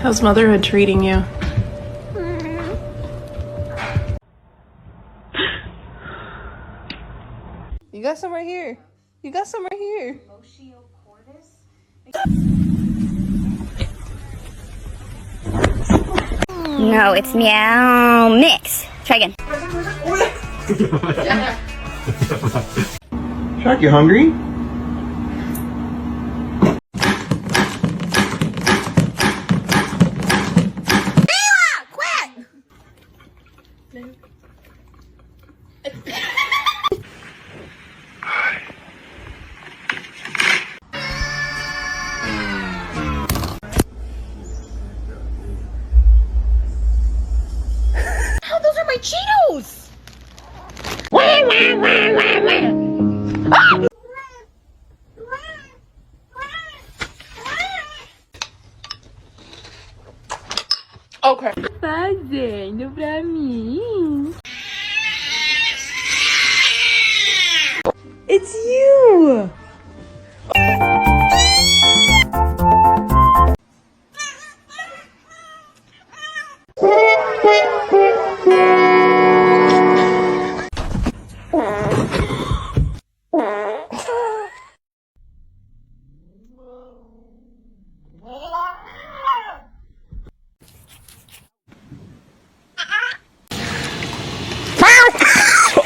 How's motherhood treating you? You got some right here. You got some right here. No, it's meow mix. Try again. Shark, you hungry? Oh, those are my Cheetos! Okay. Fazendo pra mim. It's you!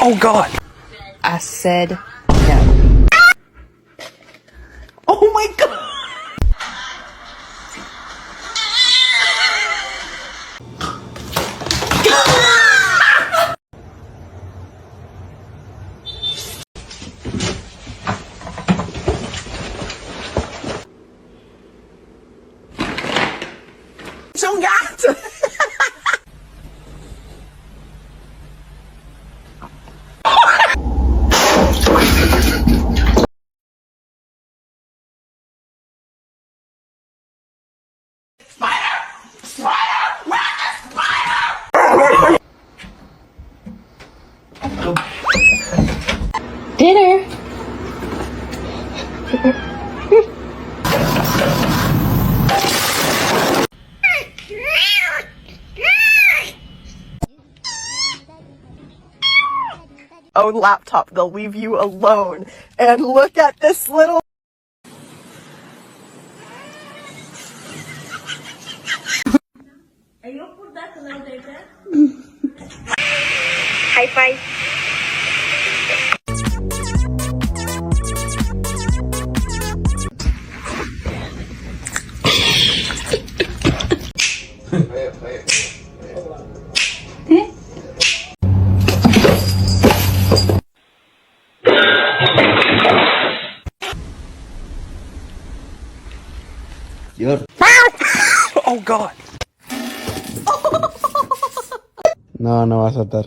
Oh God! I said no. Oh my God! Zo'n gaten! Dinner. Own laptop, they'll leave you alone. And look at this little. High five. Oh God! No, no va a saltar.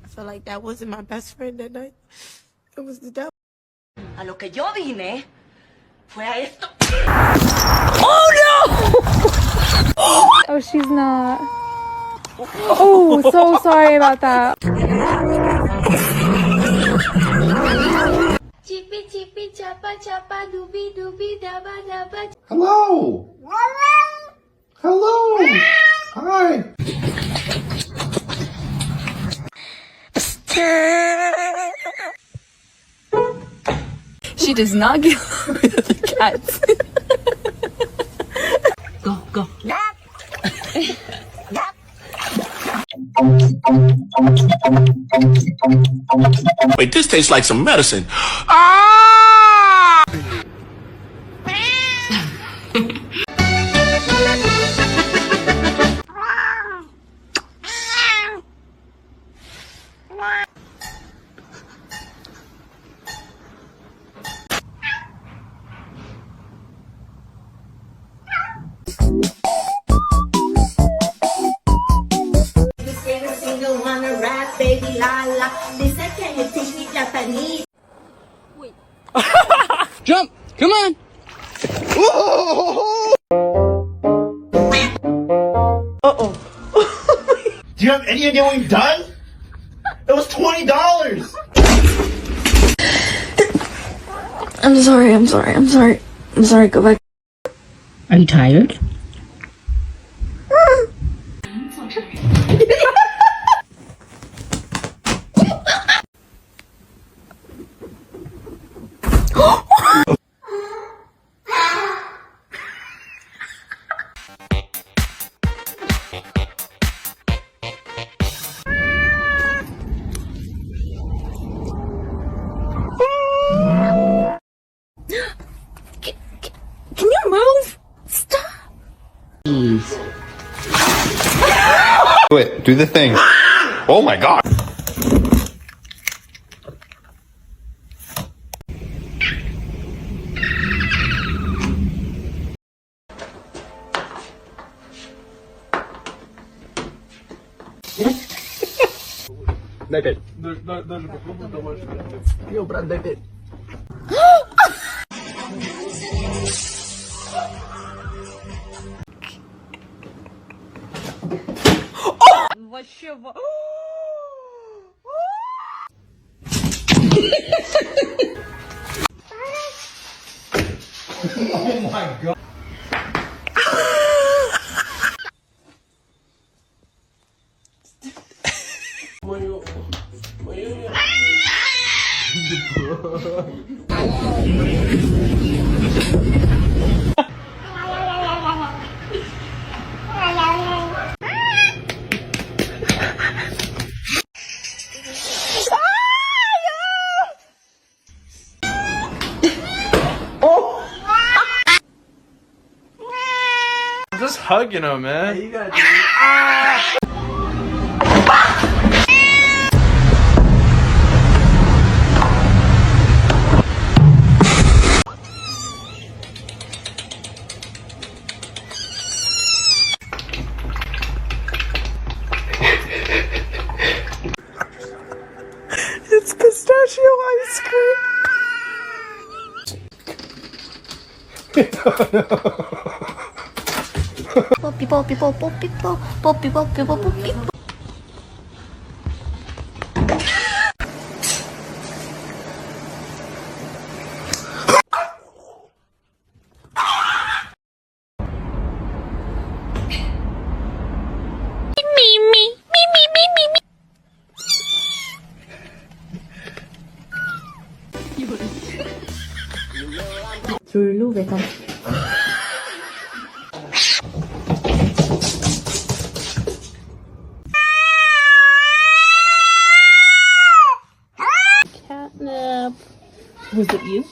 I feel like that wasn't my best friend that night. It was the devil. A lo que yo vine fue a esto. Oh, she's not. Oh, so sorry about that. Chippy chippy chapa chapa dooby dooby daba daba. Hello. Hello. Hi. She does not get rid of the cats. Go. Wait, this tastes like some medicine. Ah! Jump. Come on. Uh-oh. Do you have any idea what we've done? It was $20. I'm sorry, go back. Are you tired? Can you move? Stop. Please. Do it. Do the thing. Oh my god. I'm just hugging him, man. You gotta do it. It's pistachio ice cream. Poppy, poppy, poppy, poppy, poppy, poppy, poppy. 졸로 배가. Catnip. Was it you?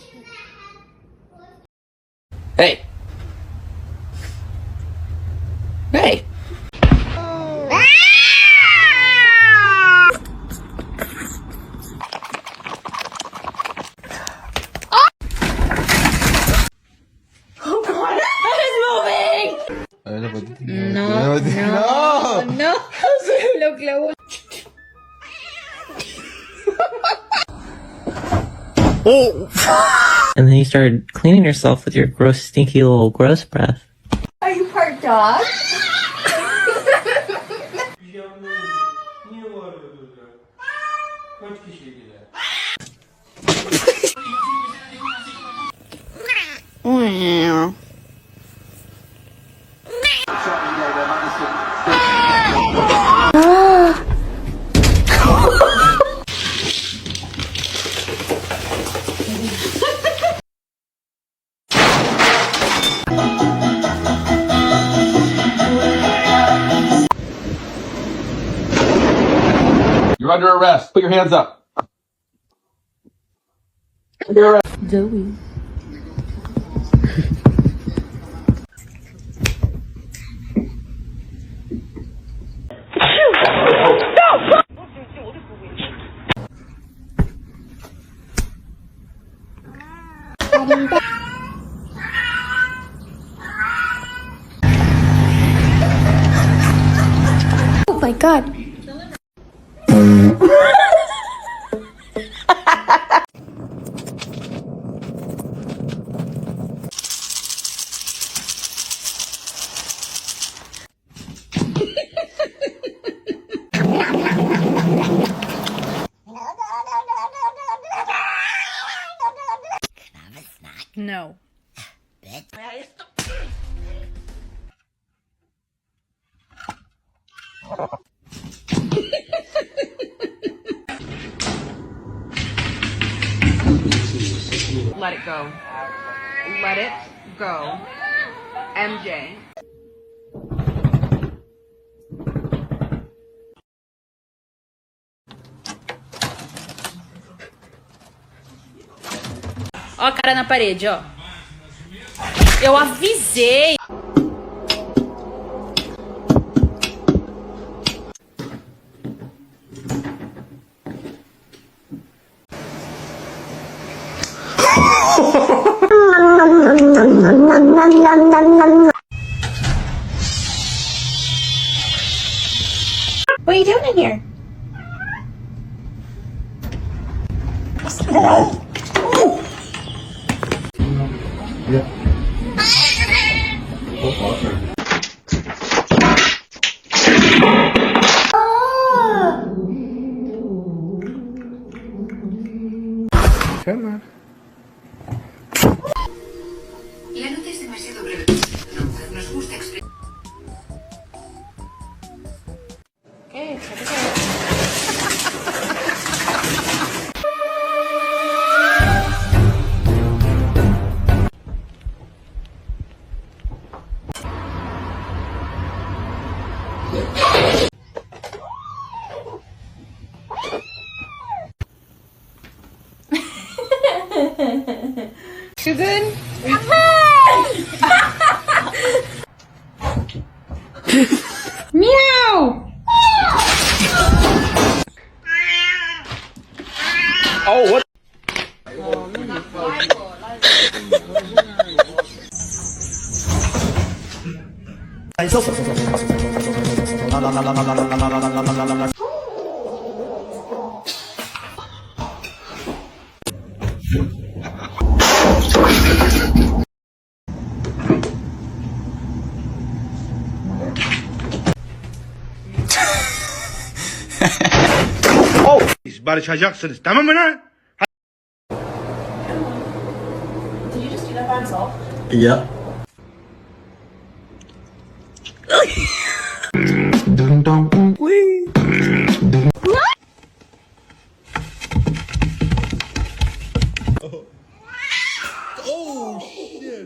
Hey. Hey. No. Look, look. And then you started cleaning yourself with your gross, stinky little gross breath. Are you part dog? You're under arrest. Put your hands up. Joey. Oh my god. No. Fue a esto. Let it go. Let it go. MJ. Ó a cara na parede, ó. Eu avisei. What are you doing in here? Come on. La nota es demasiado breve. Nos gusta explicar. Susan? Meow! Oh, what? Barışacaksınız, tamam mı lan? Yeah. Oh shit.